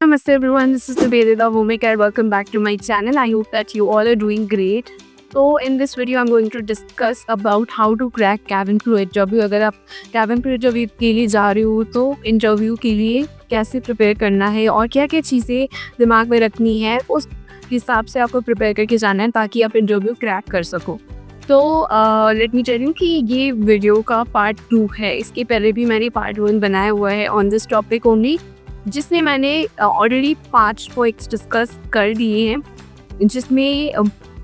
Namaste everyone, this is Nivedita Vomik. Welcome back to my channel. I hope that you all are doing great. So in this video I'm going to discuss about how to crack cabin crew interview. अगर आप cabin crew interview के लिए जा रहे हो तो interview के लिए कैसे prepare करना है और क्या क्या चीज़ें दिमाग में रखनी है, उस हिसाब से आपको prepare करके जाना है ताकि आप interview crack कर सको। तो लेट मी टेल यू कि ये वीडियो का पार्ट 2 है। इसके पहले भी मैंने पार्ट 1 बनाया हुआ है ऑन दिस टॉपिक ओनली, जिसमें मैंने ऑलरेडी 5 पॉइंट्स डिस्कस कर दिए हैं, जिसमें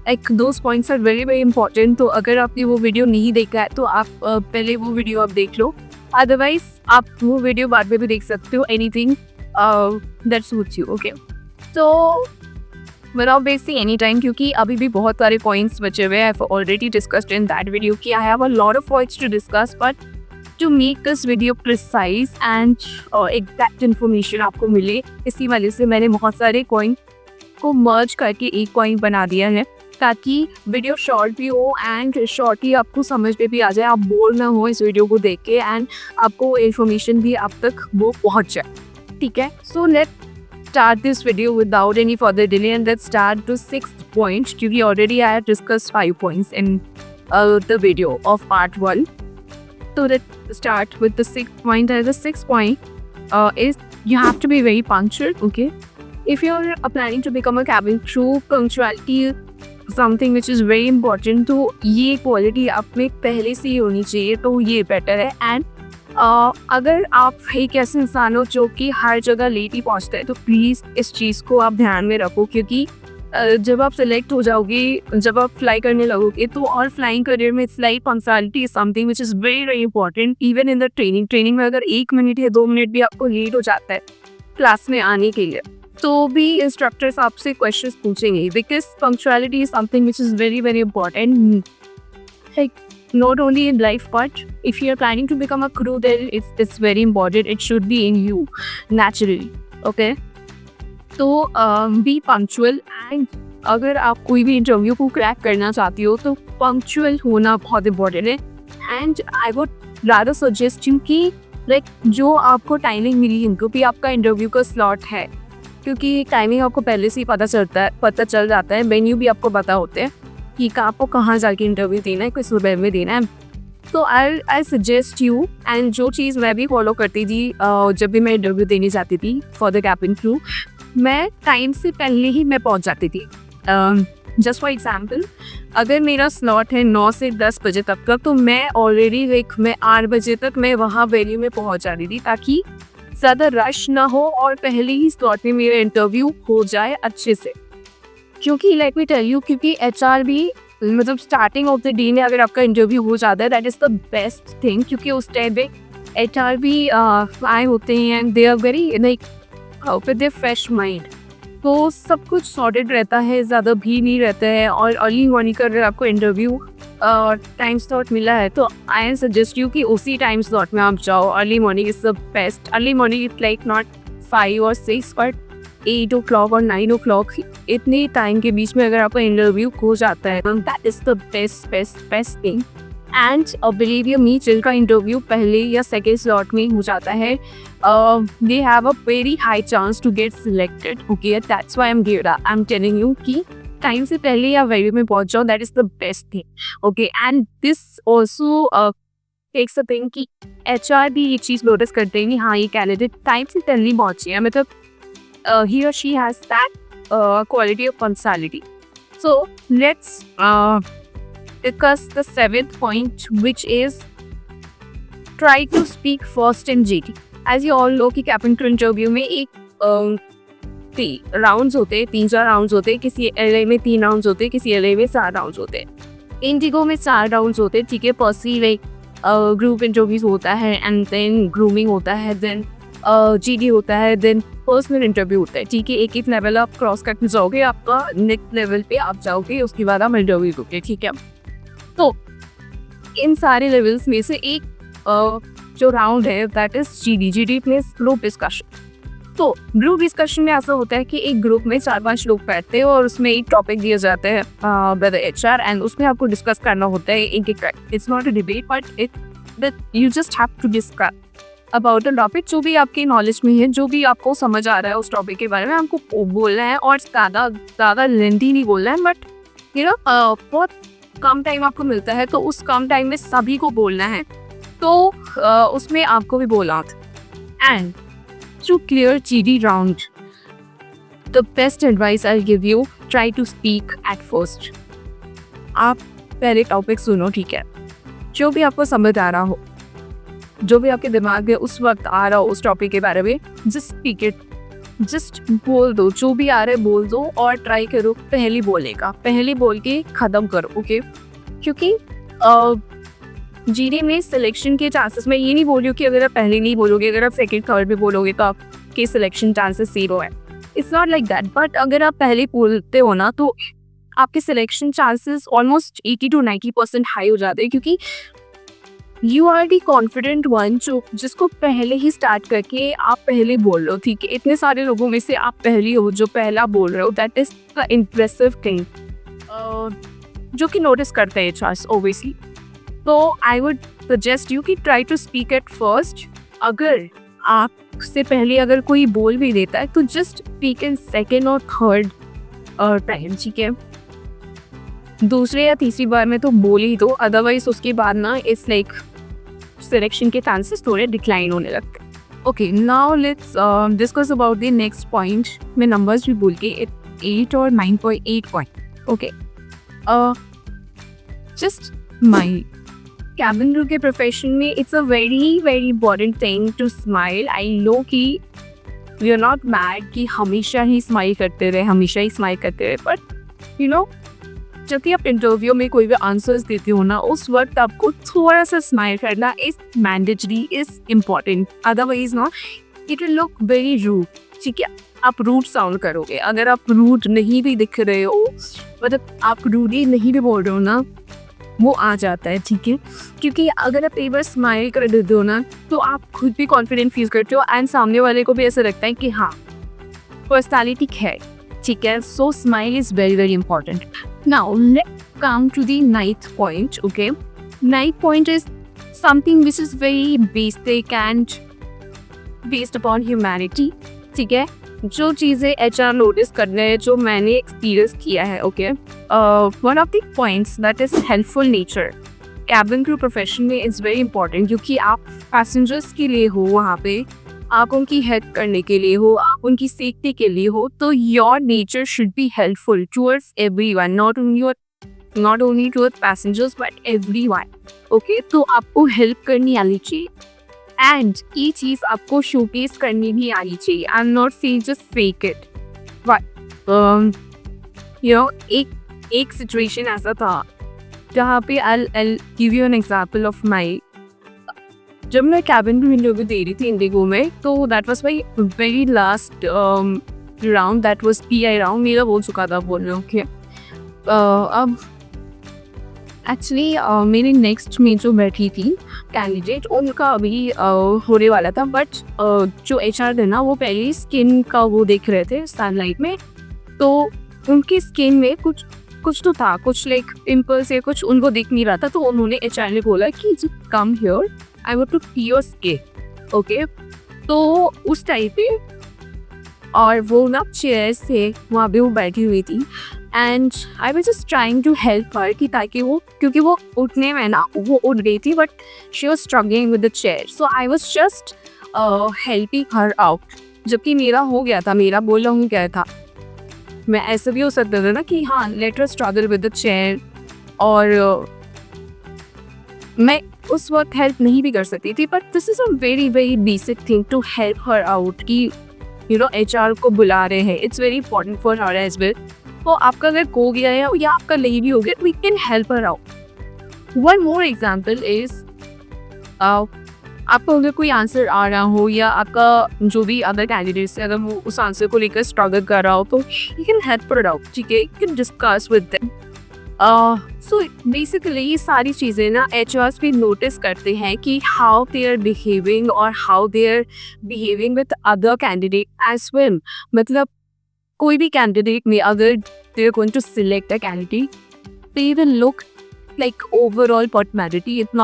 एक दो points are very very important. तो अगर आपने वो वीडियो नहीं देखा है तो आप पहले वो वीडियो आप देख लो, अदरवाइज आप वो वीडियो बाद में भी देख सकते हो, anything that suits you. Okay, तो without wasting any time, क्योंकि अभी भी बहुत सारे पॉइंट्स बचे हुए हैं। I've already discussed in that video कि I have a lot of points to discuss, but to make this video precise and exact information आपको मिले, इसी वजह से मैंने बहुत सारे पॉइंट को मर्ज करके एक पॉइंट बना दिया है ताकि वीडियो शॉर्ट भी हो एंड शॉर्ट ही आपको समझ में भी आ जाए, आप बोर ना हो इस वीडियो को देख के एंड आपको इन्फॉर्मेशन भी आप तक वो पहुँच जाए। ठीक है, so let start this video without any further delay and let's start to 6th point, क्योंकि already I have discussed 5 points in the video of part 1. So let's start with the 6th point. And the 6th point is you have to be very punctual. Okay, if you're planning to become a cabin crew, punctuality is something which is very important. तो ये quality आप में पहले से ही होनी चाहिए, तो ये better है। And अगर आप एक ऐसे इंसान हो जो कि हर जगह लेट ही पहुंचते हैं तो प्लीज़ इस चीज़ को आप ध्यान में रखो, क्योंकि जब आप सिलेक्ट हो जाओगे, जब आप फ्लाई करने लगोगे तो और फ्लाइंग करियर में flight punctuality is something which is very very important. Even in the training में अगर 1 मिनट या 2 मिनट भी आपको लेट हो जाता है क्लास में आने के लिए तो भी इंस्ट्रक्टर्स आपसे क्वेश्चंस पूछेंगे, because punctuality is something which is very very important, not only in life, but if you are planning to become a crew, then it's very important. It should be in you naturally. Okay, तो be punctual, and अगर आप कोई भी interview को crack करना चाहती हो तो पंक्चुअल होना बहुत इंपॉर्टेंट है। And I would rather suggest you कि जो आपको टाइमिंग मिली है, क्योंकि आपका इंटरव्यू का स्लॉट है, क्योंकि टाइमिंग आपको पहले से ही पता चल जाता है, मेन्यू भी आपको पता होते हैं कि आपको कहाँ जाके इंटरव्यू देना है, किस सुबह में देना है। तो आई सजेस्ट यू, एंड जो चीज़ मैं भी फॉलो करती थी जब भी मैं इंटरव्यू देने जाती थी फॉर द कैबिन क्रू, मैं टाइम से पहले ही मैं पहुंच जाती थी। जस्ट फॉर एग्जांपल, अगर मेरा स्लॉट है 9 से 10 बजे तक का, तो मैं ऑलरेडी मैं 8 बजे तक मैं वहाँ वेन्यू में पहुँच जाती थी ताकि ज़्यादा रश ना हो और पहले ही स्लॉट में मेरा इंटरव्यू हो जाए अच्छे से। क्योंकि लेट मी टेल यू, क्योंकि HR भी मतलब स्टार्टिंग ऑफ द डे में अगर आपका इंटरव्यू हो जाता है, that is the best thing, क्योंकि उस टाइम पे HR भी आए होते हैं and they are very with their fresh mind, तो सब कुछ सॉर्टेड रहता है, ज़्यादा भीड़ नहीं रहता है। और अर्ली मॉर्निंग का अगर आपको इंटरव्यू टाइम स्लॉट मिला है तो आई सजेस्ट यू कि उसी टाइम स्लॉट में आप जाओ। Early morning is the best. Early morning is like not 5 और 6 बट 8 o'clock और 9 o'clock, इतने टाइम के बीच में अगर आपका इंटरव्यू हो जाता है, that is the best thing. And believe you me, जिनका इंटरव्यू पहले या सेकेंड स्लॉट में हो जाता है, they have a very high chance to get selected. Okay, that's why I am telling you कि टाइम से पहले या वेन्यू में पहुंच जाओ, that is the best thing. Okay, and this also takes a thing कि HR भी ये चीज़ नोटिस करते हैं कि हाँ, ये कैंडिडेट टाइम से पहले पहुंची है, मतलब he or she has that quality of punctuality. So let's discuss the 7th point, which is try to speak first in GT. As you all know कि cabin crew interview में एक 3 rounds होते हैं, 3-4 राउंड्स होते हैं। किसी LA में 3 rounds होते हैं, किसी LA में 4 राउंड्स होते हैं। इंडिगो में 4 राउंड्स होते हैं। ठीक है, पर्सनली ग्रुप इंटरव्यूज होता है, एंड देन ग्रूमिंग होता है, देन GD होता है, देन पर्सनल इंटरव्यू होता है। ठीक है, एक लेवल आप क्रॉस करके जाओगे, आपका नेक्स्ट लेवल पे आप जाओगे, उसके बाद आप इंटरव्यू दोगे। ठीक है, तो इन सारे लेवल्स में से एक जो राउंड है that is GD means group discussion. तो ग्रुप डिस्कशन में ऐसा होता है कि एक ग्रुप में 4-5 लोग बैठते हैं और उसमें एक टॉपिक दिया जाता है बाय द HR, एंड उसमें आपको डिस्कस करना होता है एक। It's not a debate, but you just have to discuss about the topic, जो भी आपकी नॉलेज में है, जो भी आपको समझ आ रहा है उस टॉपिक के बारे में आपको बोलना है, और ज़्यादा लेंथी नहीं बोलना है, बट बहुत कम टाइम आपको मिलता है, तो उस कम टाइम में सभी को बोलना है, तो उसमें आपको भी बोलना था। And to clear GD round, the best advice I give you, try to speak at first. आप पहले टॉपिक सुनो, ठीक है, जो भी आपको समझ आ रहा हो, जो भी आपके दिमाग में उस वक्त आ रहा हो उस टॉपिक के बारे में, जस्ट स्पीक इट, जस्ट बोल दो, जो भी आ रहा है बोल दो, और ट्राई करो पहले बोलने का, पहले बोल के ख़त्म करो, ओके। क्योंकि GD में सिलेक्शन के चांसेस, मैं ये नहीं बोल रही हूँ कि अगर आप पहले नहीं बोलोगे, अगर आप सेकंड थर्ड भी बोलोगे तो आपके सिलेक्शन चांसेस 0 है, it's not like that. But अगर आप पहले बोलते हो ना, तो आपके सिलेक्शन चांसेस ऑलमोस्ट 80 to 90% हाई हो जाते हैं, क्योंकि you are the confident one, जिसको पहले ही स्टार्ट करके आप पहले बोल रहे हो, ठीक है। इतने सारे लोगों में से आप पहली हो जो पहला बोल रहे हो, that is the impressive thing, जो कि नोटिस करते हैं HRs ओबियसली। तो आई वुड सजेस्ट यू कि try to speak at first. अगर आपसे पहले अगर कोई बोल भी देता है, तो जस्ट स्पीक इन सेकेंड और थर्ड टाइम, ठीक है। दूसरे या तीसरी बार में तो बोल ही दो, अदरवाइज उसके बाद ना इट्स लाइक सिलेक्शन के चांसेस थोड़े डिक्लाइन होने लगते हैं। Okay, now let's discuss about the next point. मैं नंबर्स भी भूल गई, 8 और 9.8 point. Okay, just my cabin crew के प्रोफेशन में it's a very very important thing to smile. I know कि वी आर नॉट मैड कि हमेशा ही स्माइल करते रहे, बट यू नो, जब भी आप इंटरव्यू में कोई भी आंसर्स देते हो ना, उस वक्त आपको थोड़ा सा स्माइल करना is mandatory, is important. Otherwise ना it will look very rude, ठीक है। आप रूड साउंड करोगे। अगर आप रूड नहीं भी दिख रहे हो, मतलब आप रूडी नहीं भी बोल रहे हो ना, वो आ जाता है, ठीक है। क्योंकि अगर आप एक बार स्माइल कर देते हो ना, तो आप खुद भी कॉन्फिडेंट फील करते हो, एंड सामने वाले को भी ऐसा लगता है कि हाँ, पर्सनैलिटी है, ठीक है। So smile is very very important. Now let's come to the 9th point, okay? 9th point is something which is very basic and based upon humanity, ठीक है। जो चीज़ें HR नोटिस कर रहे हैं, जो मैंने एक्सपीरियंस किया है, okay. One of the points that is helpful nature cabin crew profession में इज़ वेरी इंपॉर्टेंट, क्योंकि आप पैसेंजर्स के लिए हो वहाँ पे, आप उनकी हेल्प करने के लिए हो, आप उनकी सेफ्टी के लिए हो, तो your nature should be helpful towards everyone, not only towards passengers but everyone, okay. तो आपको हेल्प करनी आनी चाहिए, एंड ये चीज़ आपको शोकेस करनी भी आनी चाहिए। I am not saying just fake it, but you know, एक सिचुएशन ऐसा था जहाँ पे आई give you an example of my, जब मैं कैबिन क्रू इंटरव्यू दे रही थी इंडिगो में, तो that was my very last round, that was PI round, मेरा हो चुका था बोल रहे, ओके। अब एक्चुअली मेरे नेक्स्ट में जो बैठी थी कैंडिडेट, उनका अभी होने वाला था, बट जो HR थे ना, वो पहले स्किन का वो देख रहे थे सनलाइट में, तो उनकी स्किन में कुछ तो था, कुछ लाइक पिंपल्स या कुछ उनको दिख नहीं रहा था। तो उन्होंने HR ने बोला कि just come here, I want to see your skin, okay. तो उस टाइप पे, और वो ना चेयर से वहाँ पे वो बैठी हुई थी, and I was just trying to help her, कि ताकि वो, क्योंकि वो उठने में ना, वो उठ गई थी, but she was struggling with the chair, so I was just helping her out. जबकि मेरा हो गया था, मेरा बोल रहा हूँ क्या था, मैं ऐसा भी हो सकता था ना कि हाँ, let her struggle with the chair, और मैं उस वक्त हेल्प नहीं भी कर सकती थी, but this is a very very basic thing to help her out, कि यू नो HR को बुला रहे हैं, it's very important for her as well. तो आपका अगर हो गया है या आपका नहीं भी हो गया, we can help her out. One more example is, आपको अगर कोई आंसर आ रहा हो, या आपका जो भी अदर कैंडिडेट है, अगर वो उस आंसर को लेकर स्ट्रगल कर रहा हो, तो you can help her out, ठीक है, you can discuss with them. So basically ये सारी चीज़ें ना HRs भी नोटिस करते हैं कि हाउ दे आर बिहेविंग, और how they are behaving with other candidate as well. मतलब कोई भी कैंडिडेट में अगर they are going to select a candidate, they will look like overall personality. It's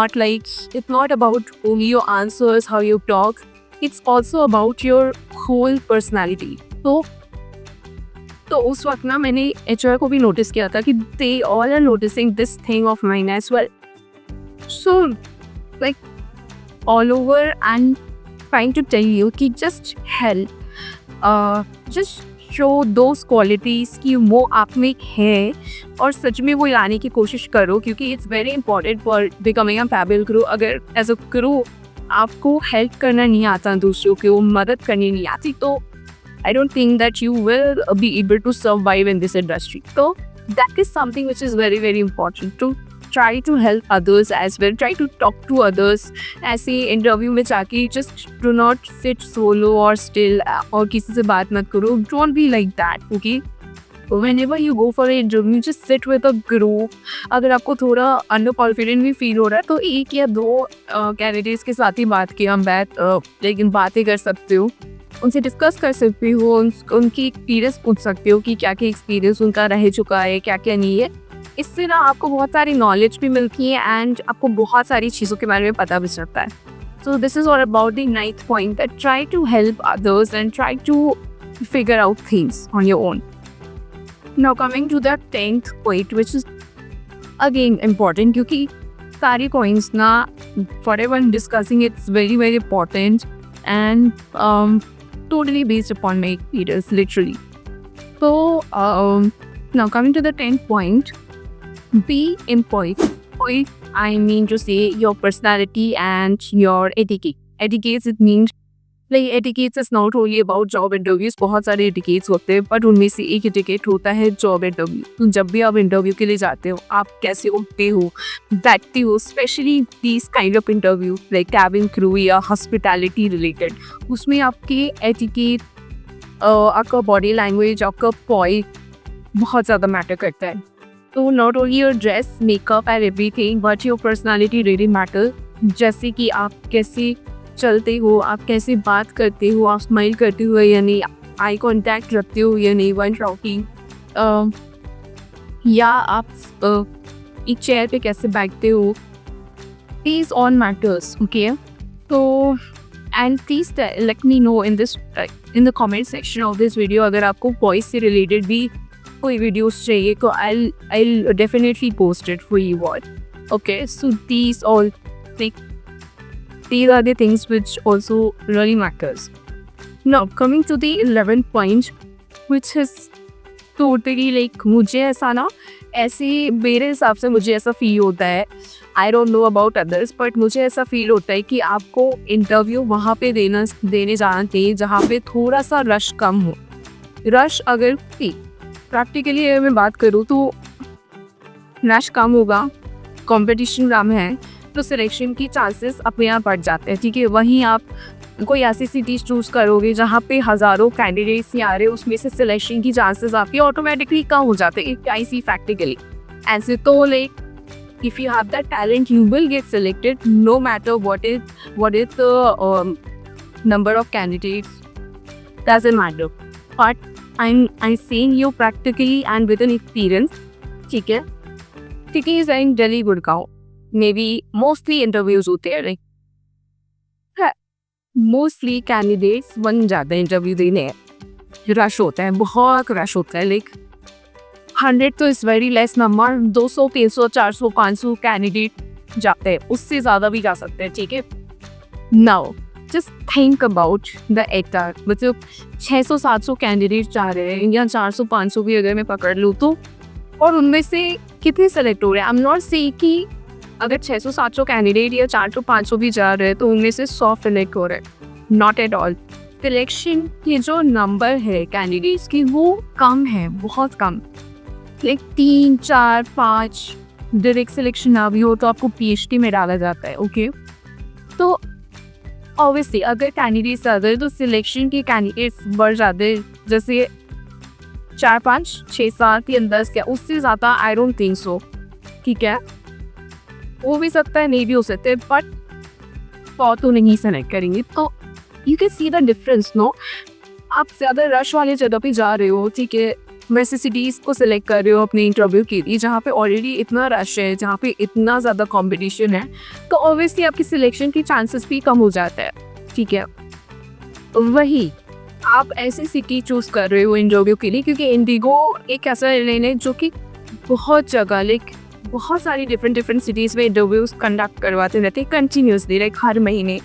not about only your answers, how you talk. It's also about your whole personality. तो उस वक्त ना मैंने HR को भी नोटिस किया था कि they all are noticing this thing of mine as well. So like all over and trying to tell you कि just just show those qualities कि वो आप में है और सच में वो लाने की कोशिश करो, क्योंकि it's very important for becoming a fabulous crew. अगर as a crew आपको हेल्प करना नहीं आता, दूसरों को मदद करनी नहीं आती, तो I don't think that you will be able to survive in this industry. So that is something which is very very important, to try to help others as well. Try to talk to others. ऐसे interview में जाके just do not sit solo or still और किसी से बात मत करो. Don't be like that, okay? Whenever you go for an interview, just sit with a group. अगर आपको थोड़ा अंडर कॉन्फिडेंट भी फील हो रहा है तो एक या दो कैंडिडेट्स के साथ ही बात की हम लेकिन बातें कर सकते हो, उनसे डिस्कस कर सकते हो, उनकी एक्सपीरियंस पूछ सकते हो कि क्या क्या एक्सपीरियंस उनका रह चुका है, क्या क्या नहीं है. इससे ना आपको बहुत सारी नॉलेज भी मिलती है एंड आपको बहुत सारी चीज़ों के बारे में पता भी चलता है. So this is all about the 9th point, that try to help others and try to figure out things on your own. Now coming to the 10th point, which is again important, क्योंकि सारी points ना for ever discussing it's very very important and totally based upon my experience, literally. So now coming to the 10th point, be employed. I mean to say your personality and your etiquette. Etiquette, it means like etiquette is not only about job interviews. बहुत सारे etiquettes होते हैं, but उनमें से एक etiquette होता है job interview. तो जब भी आप इंटरव्यू के लिए जाते हो, आप कैसे उठते हो, बैठते हो, specially these kind of interview like cabin crew या hospitality related, उसमें आपके etiquette, आपका body language, आपका poise बहुत ज़्यादा मैटर करता है. तो not only your dress, makeup and everything, but your personality really matter. जैसे कि आप कैसे चलते हो, आप कैसे बात करते हो, आप स्माइल करते हो या नहीं, आई कांटेक्ट रखते हो या नहीं व्हाइल टॉकिंग, या आप एक चेयर पे कैसे बैठते हो, these all matters, okay? So and please let me know in the comment section of this video अगर आपको वॉइस से रिलेटेड भी कोई वीडियोस चाहिए तो I'll definitely post it for you all. Okay, so these are the things which also really matters. Now coming to the 11th point, which is totally like मुझे ऐसा ना ऐसे मेरे हिसाब से मुझे ऐसा फील होता है, I don't know about others, but मुझे ऐसा फील होता है कि आपको इंटरव्यू वहाँ पे देने जाना चाहिए जहाँ पे थोड़ा सा रश कम हो. रश अगर प्रैक्टिकली अगर मैं बात करूँ तो रश कम होगा, कंपटीशन कम है, तो सिलेक्शन की चांसेस अपने आप बढ़ जाते हैं. ठीक है, वहीं आप कोई ऐसी सिटीज चूज़ करोगे जहाँ पे हज़ारों कैंडिडेट्स नहीं आ रहे, उसमें से सिलेक्शन की चांसेस आपकी ऑटोमेटिकली कम हो जाते हैं. आई सी प्रैक्टिकली ऐसे तो like if you have that talent you will get selected no matter what is the number of candidates, doesn't matter. But I'm saying you practically and with an experience. ठीक है, ठीक है, is in Delhi Gurgaon maybe mostly interviews होते हैं, like mostly candidates बन जाते हैं interview देने. रश होता है, बहुत रश होता है, लाइक 100 तो is very less number, 200 300 400 500 candidate जाते हैं, उससे ज़्यादा भी जा सकते हैं. ठीक है, now just think about the एटर, मतलब 600 700 कैंडिडेट जा रहे हैं या 400 500 भी अगर मैं पकड़ लूँ तो, और उनमें से कितने सेलेक्ट हो रहे हैं. आई एम नॉट से कि अगर 600 700 कैंडिडेट या 400 500 भी जा रहे हैं तो उनमें से 100 सेलेक्ट हो रहे हैं. Not at all. सिलेक्शन की जो नंबर है कैंडिडेट्स की वो कम है, बहुत कम. लाइक 3 4 5 डायरेक्ट सिलेक्शन ना भी हो तो आपको PhD में डाला जाता है. ओके, तो ऑब्वियसली अगर कैंडिडेट्स ज़्यादा है तो सिलेक्शन के कैंडिडेट्स बढ़ जाते हैं, जैसे 4 5 6 7 या 10 या उससे ज़्यादा. I don't think so. ठीक है, हो भी सकता है, नहीं भी हो सकते, बट तो नहीं सेलेक्ट करेंगे. तो you can see the difference. No, आप ज़्यादा रश वाले जगह पे जा रहे हो, ठीक है, वैसे सिटीज़ को सिलेक्ट कर रहे हो अपने इंटरव्यू के लिए जहाँ पे ऑलरेडी इतना रश है, जहाँ पे इतना ज़्यादा कंपटीशन है, तो ऑब्वियसली आपकी सिलेक्शन की चांसेस भी कम हो जाता है, ठीक है। वही आप ऐसी सिटी चूज़ कर रहे हो इंटरव्यू के लिए, क्योंकि इंडिगो एक ऐसा एयरलाइन है जो कि बहुत जगह लाइक बहुत सारी डिफरेंट सिटीज़ में इंटरव्यूज़ कंडक्ट करवाते रहते हैं कंटिन्यूसली, लाइक हर महीने।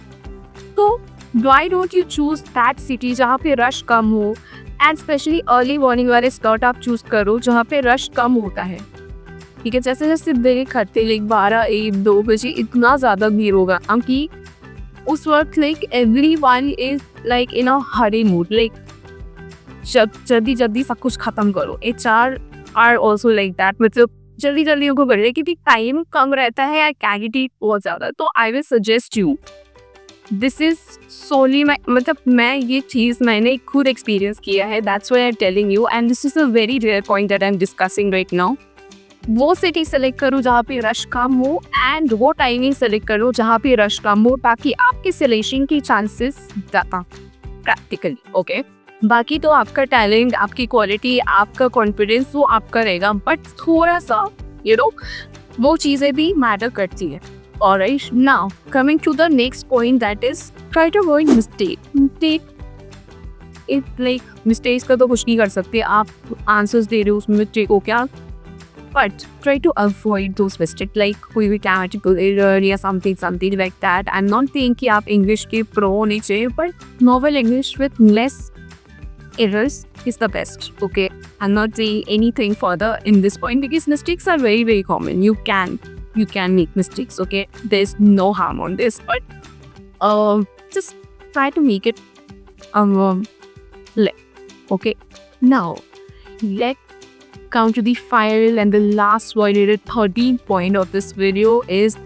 तो why don't you choose that city जहाँ पे रश कम हो, एंड स्पेशली अर्ली मॉर्निंग वाले स्लॉट आप चूज़ करो जहाँ पे रश कम होता है, ठीक है। जैसे जैसे देर करते लाइक 12-1-2 बजे इतना ज़्यादा भीड़ होगा कि उस वक्त like everyone is like in a hurry mood, like जल्दी जल्दी सब कुछ खत्म करो। HR are also like that, मतलब जल्दी जल्दी उनको कर रहे हैं क्योंकि टाइम कम रहता है या कैंडिडेट बहुत ज़्यादा। तो I will suggest you, this is solely मतलब मैं ये चीज़ मैंने खुद एक्सपीरियंस किया है, that's why I am telling you, and this is a very rare point that I am discussing right now. वो सिटी सेलेक्ट करो जहाँ पे रश कम हो, एंड वो टाइमिंग सेलेक्ट करो जहाँ पे रश कम हो, ताकि आपके सिलेक्शन की चांसेस ज़्यादा प्रैक्टिकली, ओके। बाकी तो आपका टैलेंट, आपकी क्वालिटी, आपका कॉन्फिडेंस वो आपका रहेगा, बट थोड़ा सा वो चीज़ें भी मैटर करती है। Alright, now coming to the next point, that is try to avoid mistake. It's like mistakes का तो कुछ नहीं कर सकते, आप आंसर्स दे रहे हो उसमें मिस्टेक हो क्या, but try to avoid those mistakes, like कोई भी grammatical error या something like that. I'm not saying कि आप English के pro होने चाहिए, but novel English with less errors is the best, okay. I'm not saying anything further in this point because mistakes are very common. You can make mistakes, okay. There's no harm on this, but just try to make it okay. Now let's come to the final and the last violated 13th point of this video is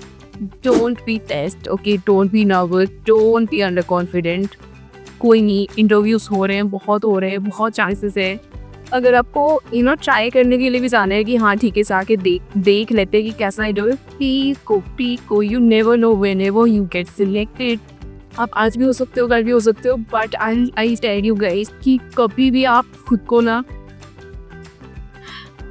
don't be test, okay. Don't be nervous, don't be underconfident. कोई नहीं, interviews हो रहे हैं, बहुत chances है। अगर आपको try करने के लिए भी जाना है कि हाँ ठीक है, जाके देख लेते हैं कि कैसा इंटरव्यू, पीको you never know whenever you get selected. आप आज भी हो सकते हो, कल भी हो सकते हो, but I tell you guys कि कभी भी आप खुद को ना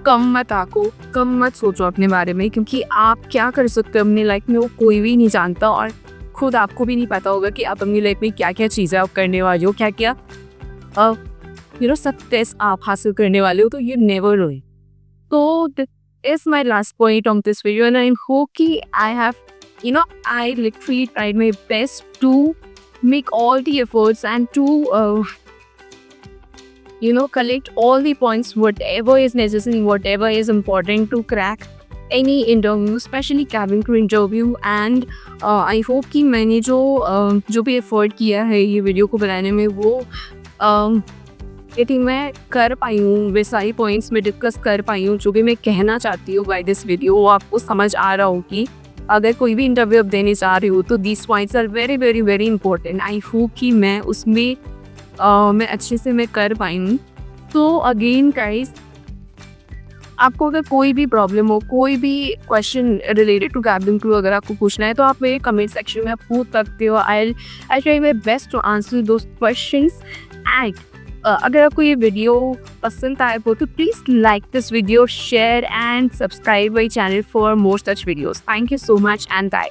कम मत सोचो अपने बारे में, क्योंकि आप क्या कर सकते हो अपनी लाइफ में वो कोई भी नहीं जानता, और खुद आपको भी नहीं पता होगा कि आप अपनी लाइफ में क्या क्या चीज़ें आप करने वाले हो, क्या क्या सक्सेस आप हासिल करने वाले हो, तो यू नेवर नो। तो this is my last point of this video, and I hope कि I have I literally tried my best to make all the efforts and to collect all the points, whatever is necessary, whatever is important to crack any interview, especially cabin crew interview. And I hope कि मैंने जो भी effort किया है ये video को बनाने में, वो आई थिंक मैं कर पाई हूँ, वे सारी पॉइंट्स में डिस्कस कर पाई हूँ जो भी मैं कहना चाहती हूँ बाय दिस वीडियो। वो आपको समझ आ रहा हो कि अगर कोई भी इंटरव्यू आप देने जा रही हो तो this points are very important. I hope कि मैं उसमें मैं अच्छे से मैं कर पाई हूँ। तो अगेन गाइस, आपको अगर कोई भी प्रॉब्लम हो, कोई भी question related to cabin crew अगर आपको पूछना है, तो आप मेरे कमेंट सेक्शन में आप पूछ सकते हो। I try my best to answer those questions. And अगर आपको ये वीडियो पसंद आए हो तो please like this video, share and subscribe my channel for more such videos. Thank you so much and bye.